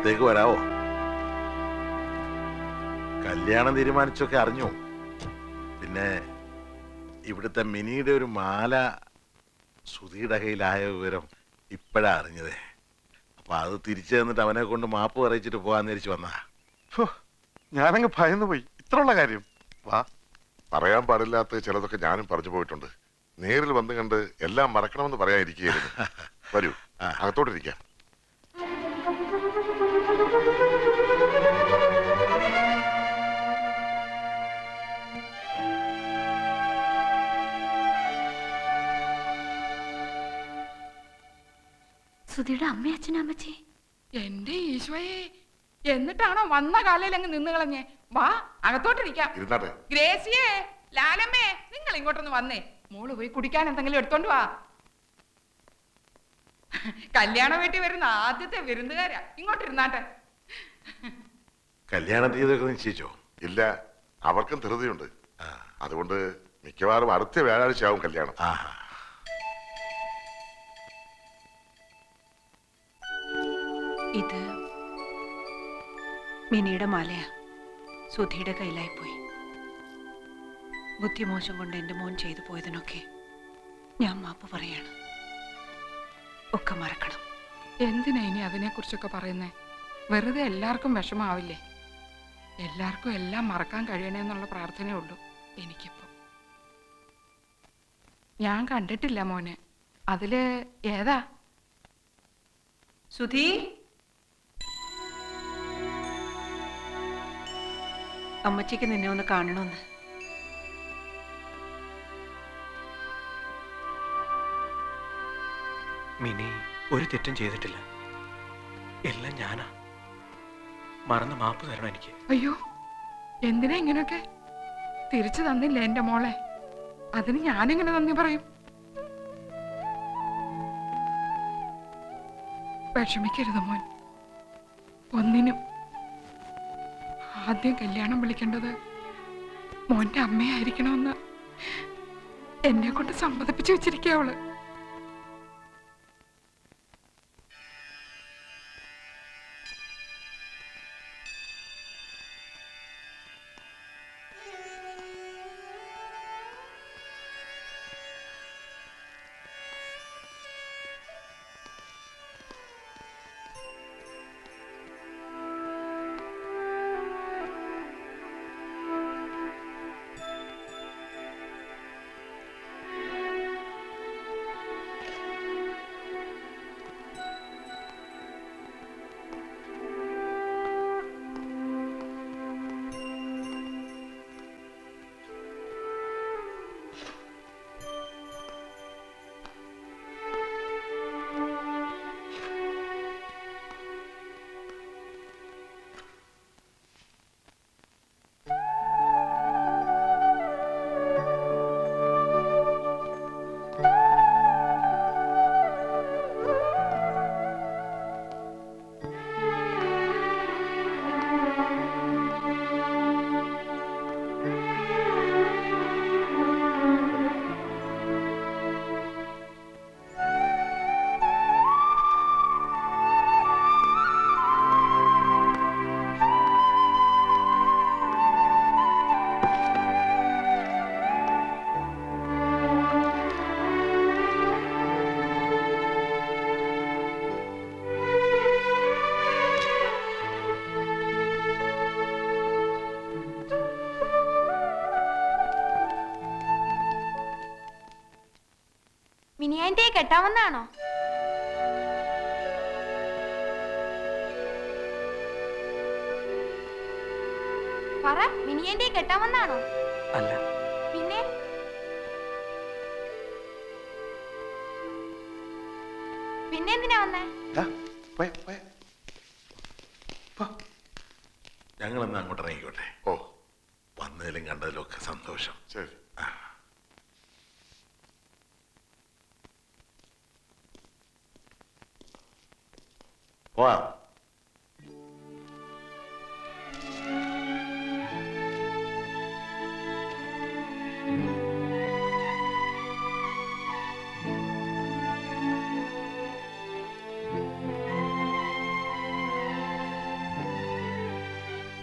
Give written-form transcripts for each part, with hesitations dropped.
അകത്തേക്ക് വരാവോ? കല്യാണം തീരുമാനിച്ചൊക്കെ അറിഞ്ഞു. പിന്നെ ഇവിടുത്തെ മിനിയുടെ ഒരു മാല സുധിയുടെ കയ്യിലായ വിവരം ഇപ്പോഴാ അറിഞ്ഞതേ. അപ്പൊ അത് തിരിച്ചു തന്നിട്ട് അവനെ കൊണ്ട് മാപ്പ് പറയിച്ചിട്ട് പോകാന്ന് തിരിച്ചു വന്നാ. ഞാനങ്ങ് ഭയന്നു പോയി. ഇത്രയുള്ള കാര്യം. വാ. പറയാൻ പാടില്ലാത്ത ചിലതൊക്കെ ഞാനും പറഞ്ഞു പോയിട്ടുണ്ട്. നേരിൽ വന്നു കണ്ട് എല്ലാം മറക്കണമെന്ന് പറയാതിരിക്കുകയായിരുന്നു. വരൂ, അകത്തോട്ടിരിക്കാം. സുധിയുടെ അമ്മ അച്ഛനും അമ്മച്ചി. എന്റെ ഈശോയെ, എന്നിട്ടാണോ വന്ന കാലയിൽ അങ്ങ് നിന്ന് കളഞ്ഞേ? വാ, അകത്തോട്ടിരിക്കാം. ഗ്രേസിയേ, ലാലമ്മേ, നിങ്ങൾ ഇങ്ങോട്ടൊന്ന് വന്നേ. മോള് പോയി കുടിക്കാൻ എന്തെങ്കിലും എടുത്തോണ്ട് വാ. കല്യാണ വീട്ടിൽ വരുന്ന ആദ്യത്തെ വിരുന്നുകാരാ. ഇങ്ങോട്ടിരുന്നാട്ടെ. കല്യാണ തീയതിയൊക്കെ നിശ്ചയിച്ചോ? ഇല്ല, അവർക്കും ധൃതിയുണ്ട്. അതുകൊണ്ട് മിക്കവാറും അടുത്ത വ്യാഴാഴ്ച ആവും കല്യാണം. ഇത് മിനിയുടെ മാലയാ. സുധിയുടെ കയ്യിലായി പോയി. ബുദ്ധിമോശം കൊണ്ട് എൻ്റെ മോൻ ചെയ്തു പോയതിനൊക്കെ ഞാൻ മാപ്പ് പറയാണ്. ഒക്കെ മറക്കണം. എന്തിനാ ഇനി അതിനെ കുറിച്ചൊക്കെ പറയുന്നേ? വെറുതെ എല്ലാവർക്കും വിഷമാവില്ലേ? എല്ലാവർക്കും എല്ലാം മറക്കാൻ കഴിയണേന്നുള്ള പ്രാർത്ഥനയേ ഉള്ളൂ എനിക്കിപ്പോ. ഞാൻ കണ്ടിട്ടില്ല മോനെ. അതില് ഏതാ? സുധി, അമ്മച്ചിക്ക് നിന്നെ ഒന്ന് കാണണമെന്ന്. മിനി ഒരു തെറ്റും ചെയ്തിട്ടില്ല. എല്ലാം ഞാനാ. മറന്ന് മാപ്പ് തരണം എനിക്ക്. അയ്യോ, എന്തിനാ ഇങ്ങനെയൊക്കെ? തിരിച്ചു തന്നില്ല എന്റെ മോളെ. അതിന് ഞാനെങ്ങനെ നന്ദി പറയും? വിഷമിക്കരുത് മോൻ. ഒന്നിനും. ആദ്യം കല്യാണം വിളിക്കേണ്ടത് മോന്റെ അമ്മയായിരിക്കണമെന്ന് എന്നെ കൊണ്ട് സമ്മതിപ്പിച്ചു വെച്ചിരിക്കുക അവള്. മിനിയാന്റെ കെട്ടാമെന്നാണോ? പറ, മിനിയാന്റെ കെട്ടാമെന്നാണോ? അല്ല. പിന്നെ പിന്നെന്തിനാ വന്നേ? ഞങ്ങളെന്നാ അങ്ങോട്ട് ഇറങ്ങിക്കോട്ടെ. വന്നതിലും കണ്ടതിലും ഒക്കെ സന്തോഷം. ശരി. പോവാം.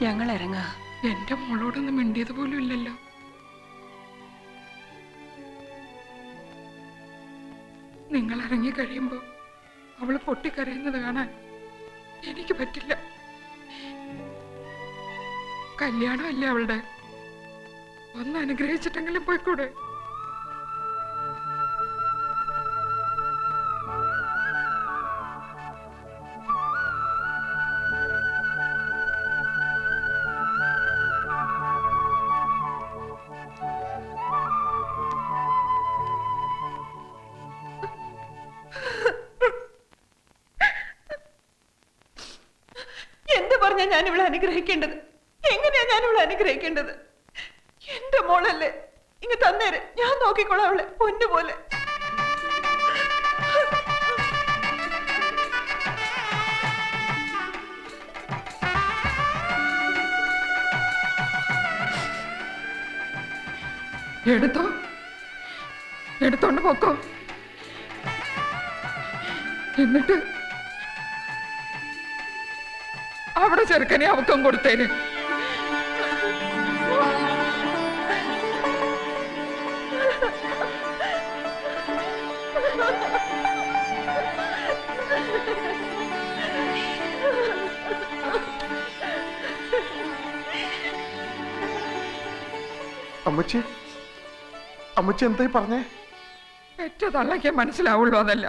ഞങ്ങൾ ഇറങ്ങാ. എന്റെ മോളോടൊന്നും മിണ്ടിയത് പോലും ഇല്ലല്ലോ. നിങ്ങൾ ഇറങ്ങി കഴിയുമ്പോ അവള് പൊട്ടിക്കരയുന്നത് കാണാൻ എനിക്ക് പറ്റില്ല. കല്യാണമല്ലേ അവളുടെ, ഒന്ന് അനുഗ്രഹിച്ചിട്ടെങ്കിലും പോയിക്കൂടെ? എന്ത് പറഞ്ഞാ ഞാൻ ഇവിടെ അനുഗ്രഹിക്കേണ്ടത്? എങ്ങനെയാ ഞാൻ ഇവിടെ അനുഗ്രഹിക്കേണ്ടത്? എന്റെ മോളല്ലേ, ഇങ്ങ് തന്നേര്, ഞാൻ നോക്കിക്കോളാം അവളെ പൊന്നുപോലെ. എടുത്തോണ്ട് പോക്കോ. എന്നിട്ട് അവിടെ ചെറുക്കനെ അവക്കം കൊടുത്തേര്. അമ്മച്ചി, അമ്മച്ചി എന്തായി പറഞ്ഞേ? പെറ്റ തള്ളയ്ക്ക് മനസ്സിലാവുള്ളൂ അതല്ല.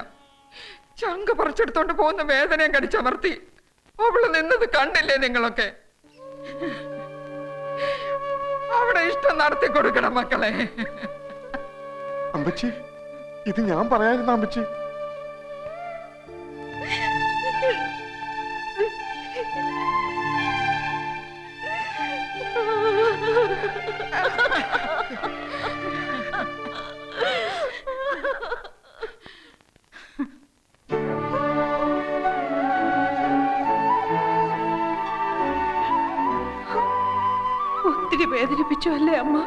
ചങ്ക് പറിച്ചെടുത്തോണ്ട് പോകുന്ന വേദനയും കടിച്ചമർത്തി അവള് നിന്നത് കണ്ടില്ലേ നിങ്ങളൊക്കെ? അവിടെ ഇഷ്ടം നടത്തി കൊടുക്കണം മക്കളെ. അമ്മച്ചി, ഇത് ഞാൻ പറയാതിരുന്ന അമ്മച്ചി. ഒത്തിരി വേദനിപ്പിച്ചു അല്ലേ അമ്മ?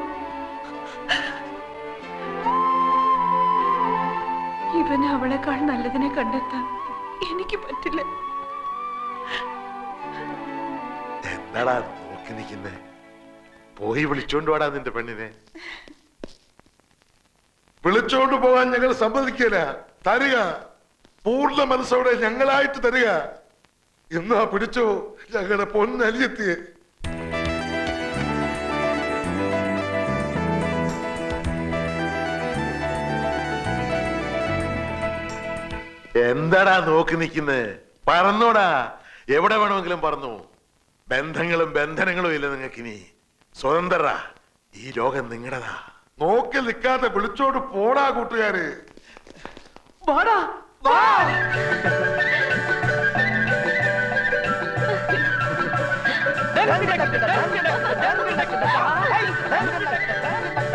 ഇവന് അവളെക്കാൾ നല്ലതിനെ കണ്ടെത്താൻ എനിക്ക് പറ്റില്ല. എന്താടാ നോക്കി നിൽക്കുന്നേ? പോയി വിളിച്ചോണ്ട് വാടാ നിന്റെ പെണ്ണിനെ. വിളിച്ചോണ്ട് പോകാൻ ഞങ്ങൾ സമ്മതിക്കില്ല. തരിക, പൂർണ്ണ മനസ്സോടെ ഞങ്ങളായിട്ട് തരിക. എന്നാ പിടിച്ചോ ഞങ്ങളുടെ പൊന്നലിയെത്തിയെ. എന്താടാ നോക്കി നിൽക്കുന്നേ? പറന്നോടാ, എവിടെ വേണമെങ്കിലും പറന്നു. ബന്ധങ്ങളും ബന്ധനങ്ങളും ഇല്ല നിങ്ങൾക്കിനി. സ്വതന്ത്രരാ, ഈ ലോകം നിങ്ങളുടെതാ. നോക്കി നിൽക്കാതെ വിളിച്ചോണ്ട് പോടാ കൂട്ടുകാര്. വാടാ, വാ. ഡാ